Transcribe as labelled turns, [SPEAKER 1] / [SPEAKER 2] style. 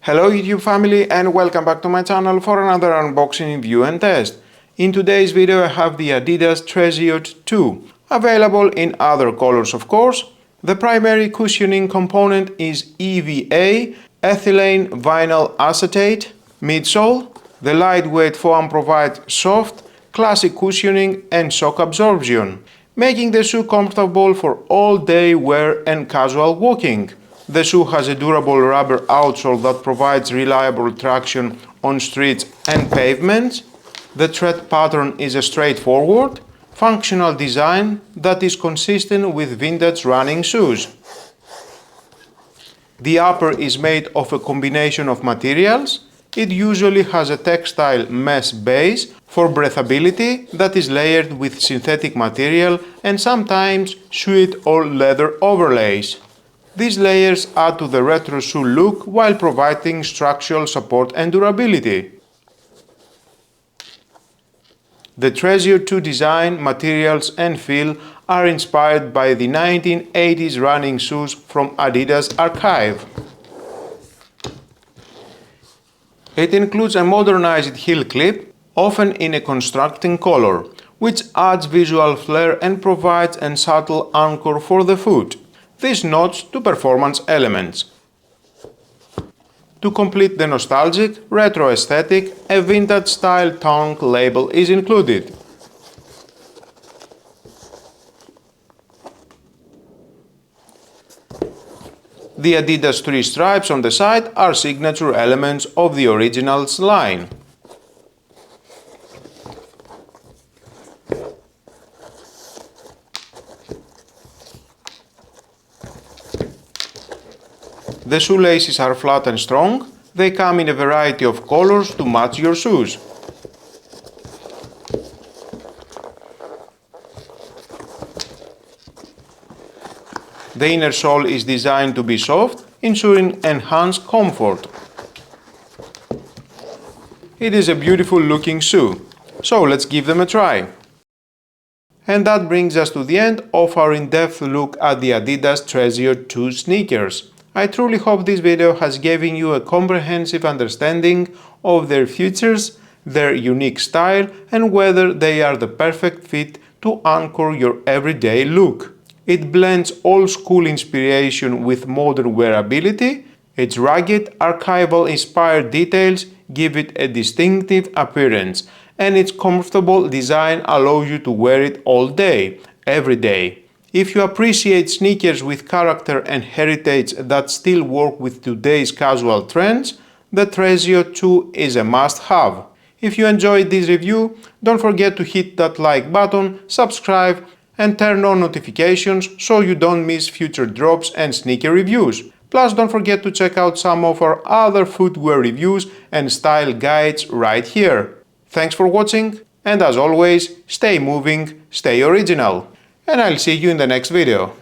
[SPEAKER 1] Hello YouTube family and welcome back to my channel for another unboxing, review and test. In today's video I have the Adidas Treziod 2, available in other colors of course. The primary cushioning component is EVA, ethylene vinyl acetate, midsole. The lightweight foam provides soft, classic cushioning and shock absorption, making the shoe comfortable for all-day wear and casual walking. The shoe has a durable rubber outsole that provides reliable traction on streets and pavements. The tread pattern is a straightforward, functional design that is consistent with vintage running shoes. The upper is made of a combination of materials. It usually has a textile mesh base for breathability that is layered with synthetic material and sometimes suede or leather overlays. These layers add to the retro shoe look while providing structural support and durability. The Treziod 2 design, materials and feel are inspired by the 1980s running shoes from Adidas archive. It includes a modernized heel clip, often in a constructing color, which adds visual flair and provides a subtle anchor for the foot. This nods to performance elements. To complete the nostalgic, retro aesthetic, a vintage style tongue label is included. The Adidas 3 stripes on the side are signature elements of the originals line. The shoelaces are flat and strong. They come in a variety of colors to match your shoes. The inner sole is designed to be soft, ensuring enhanced comfort. It is a beautiful looking shoe, so let's give them a try. And that brings us to the end of our in-depth look at the Adidas Treziod 2 sneakers. I truly hope this video has given you a comprehensive understanding of their features, their unique style, and whether they are the perfect fit to anchor your everyday look. It blends old-school inspiration with modern wearability. Its rugged, archival-inspired details give it a distinctive appearance, and its comfortable design allows you to wear it all day, every day. If you appreciate sneakers with character and heritage that still work with today's casual trends, the Treziod 2 is a must-have. If you enjoyed this review, don't forget to hit that like button, subscribe, and turn on notifications so you don't miss future drops and sneaker reviews. Plus, don't forget to check out some of our other footwear reviews and style guides right here. Thanks for watching, and as always, stay moving, stay original. And I'll see you in the next video.